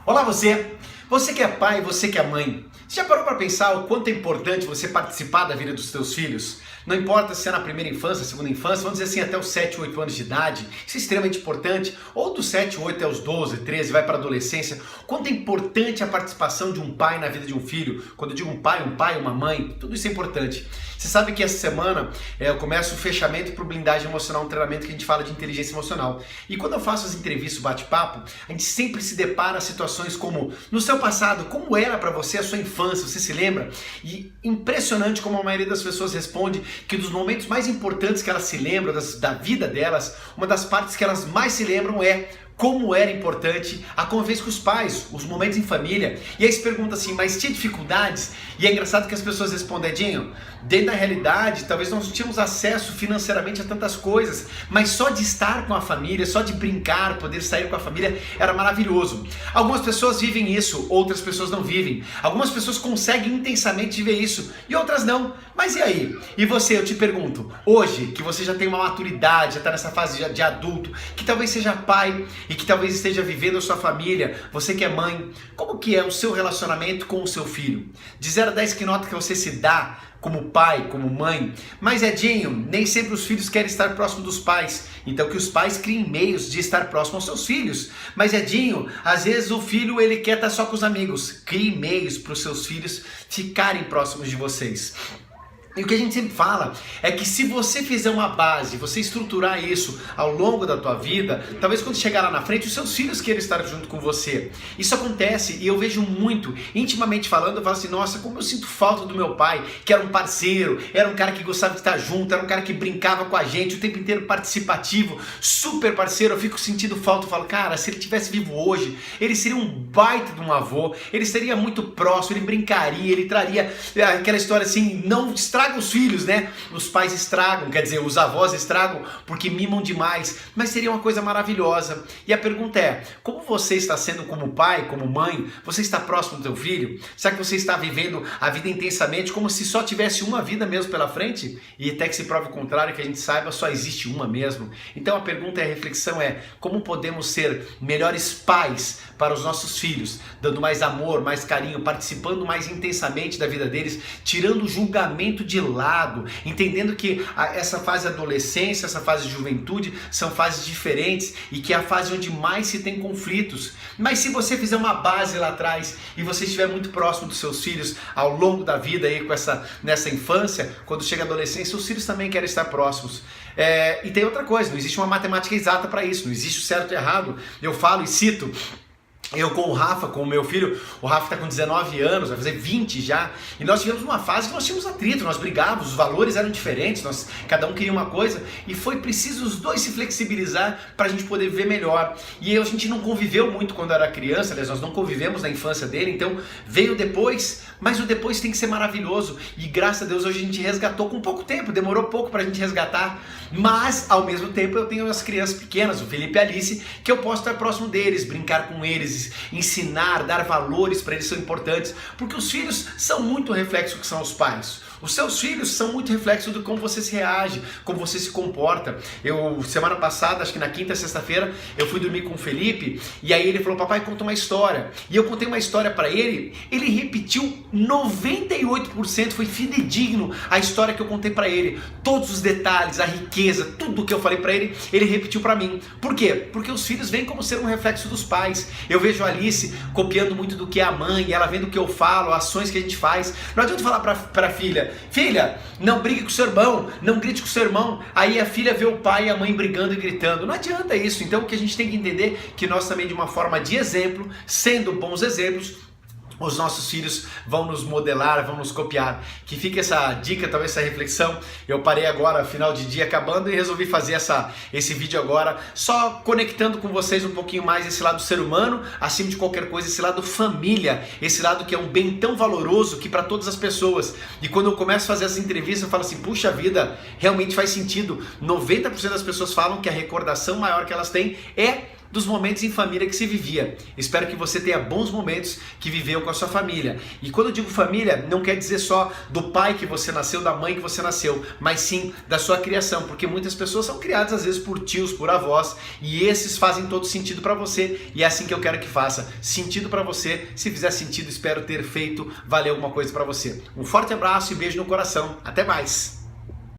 Olá você! Você que é pai, você que é mãe, você já parou para pensar o quanto é importante você participar da vida dos seus filhos? Não importa se é na primeira infância, segunda infância, vamos dizer assim, até os 7, 8 anos de idade, isso é extremamente importante, ou dos 7, 8 até os 12, 13, vai para a adolescência, quanto é importante a participação de um pai na vida de um filho. Quando eu digo um pai, uma mãe, tudo isso é importante. Você sabe que essa semana eu começo o fechamento para o Blindagem Emocional, um treinamento que a gente fala de inteligência emocional. E quando eu faço as entrevistas, o bate-papo, a gente sempre se depara situações como, no seu passado, como era para você a sua infância, você se lembra? E impressionante como a maioria das pessoas responde que dos momentos mais importantes que elas se lembram da vida delas, uma das partes que elas mais se lembram é como era importante a convivência com os pais, os momentos em família. E aí se pergunta assim, mas tinha dificuldades? E é engraçado que as pessoas respondem, Edinho, dentro da realidade, talvez nós não tínhamos acesso financeiramente a tantas coisas, mas só de estar com a família, só de brincar, poder sair com a família, era maravilhoso. Algumas pessoas vivem isso, outras pessoas não vivem. Algumas pessoas conseguem intensamente viver isso e outras não. Mas e aí? E você, eu te pergunto, hoje que você já tem uma maturidade, já está nessa fase de adulto, que talvez seja pai e que talvez esteja vivendo a sua família, você que é mãe, como que é o seu relacionamento com o seu filho? De 0 a 10, que nota que você se dá como pai, como mãe? Mas Edinho, nem sempre os filhos querem estar próximo dos pais, então que os pais criem meios de estar próximo aos seus filhos. Mas Edinho, às vezes o filho ele quer estar só com os amigos, crie meios para os seus filhos ficarem próximos de vocês. E o que a gente sempre fala é que se você fizer uma base, você estruturar isso ao longo da tua vida, talvez quando chegar lá na frente, os seus filhos queiram estar junto com você. Isso acontece e eu vejo muito, intimamente falando, eu falo assim, nossa, como eu sinto falta do meu pai, que era um parceiro, era um cara que gostava de estar junto, era um cara que brincava com a gente o tempo inteiro, participativo, super parceiro. Eu fico sentindo falta, eu falo, cara, se ele tivesse vivo hoje, ele seria um baita de um avô, ele seria muito próximo, ele brincaria, ele traria aquela história assim, não estraga os filhos, né? Os pais estragam, quer dizer, os avós estragam porque mimam demais, mas seria uma coisa maravilhosa. E a pergunta é, como você está sendo como pai, como mãe? Você está próximo do teu filho? Será que você está vivendo a vida intensamente como se só tivesse uma vida mesmo pela frente? E até que se prove o contrário, que a gente saiba, só existe uma mesmo. Então a pergunta e a reflexão é, como podemos ser melhores pais para os nossos filhos, dando mais amor, mais carinho, participando mais intensamente da vida deles, tirando o julgamento de lado, entendendo que essa fase de adolescência, essa fase de juventude são fases diferentes e que é a fase onde mais se tem conflitos. Mas se você fizer uma base lá atrás e você estiver muito próximo dos seus filhos ao longo da vida aí nessa infância, quando chega a adolescência, os filhos também querem estar próximos. E tem outra coisa, não existe uma matemática exata para isso, não existe o certo e errado. Eu falo e cito, eu com o Rafa, com o meu filho, o Rafa está com 19 anos, vai fazer 20 já, e nós tivemos uma fase que nós tínhamos atrito, nós brigávamos, os valores eram diferentes, cada um queria uma coisa, e foi preciso os dois se flexibilizar para a gente poder viver melhor. E a gente não conviveu muito quando era criança, aliás, nós não convivemos na infância dele, então veio depois, mas o depois tem que ser maravilhoso, e graças a Deus hoje a gente resgatou com pouco tempo, demorou pouco para a gente resgatar, mas ao mesmo tempo eu tenho as crianças pequenas, o Felipe e a Alice, que eu posso estar próximo deles, brincar com eles, ensinar, dar valores para eles são importantes, porque os filhos são muito reflexo do que são os pais. Os seus filhos são muito reflexo de como você se reage, como você se comporta. Semana passada, acho que na quinta, sexta-feira, eu fui dormir com o Felipe e aí ele falou, papai, conta uma história. E eu contei uma história para ele, ele repetiu 98%, foi fidedigno a história que eu contei para ele. Todos os detalhes, a riqueza, tudo que eu falei para ele, ele repetiu para mim. Por quê? Porque os filhos vêm como ser um reflexo dos pais. Eu vejo a Alice copiando muito do que é a mãe, ela vendo o que eu falo, ações que a gente faz. Não adianta falar para a filha, filha, não brigue com o seu irmão, não grite com o seu irmão. Aí a filha vê o pai e a mãe brigando e gritando. Não adianta isso. Então o que a gente tem que entender é que nós também, de uma forma de exemplo, sendo bons exemplos, os nossos filhos vão nos modelar, vão nos copiar. Que fique essa dica, talvez essa reflexão. Eu parei agora, final de dia acabando, e resolvi fazer esse vídeo agora, só conectando com vocês um pouquinho mais esse lado ser humano, acima de qualquer coisa, esse lado família, esse lado que é um bem tão valoroso que para todas as pessoas. E quando eu começo a fazer essa entrevista, eu falo assim, puxa vida, realmente faz sentido. 90% das pessoas falam que a recordação maior que elas têm é dos momentos em família que se vivia. Espero que você tenha bons momentos que viveu com a sua família. E quando eu digo família, não quer dizer só do pai que você nasceu, da mãe que você nasceu, mas sim da sua criação, porque muitas pessoas são criadas às vezes por tios, por avós, e esses fazem todo sentido para você, e é assim que eu quero que faça sentido para você. Se fizer sentido, espero ter feito valer alguma coisa para você. Um forte abraço e beijo no coração. Até mais!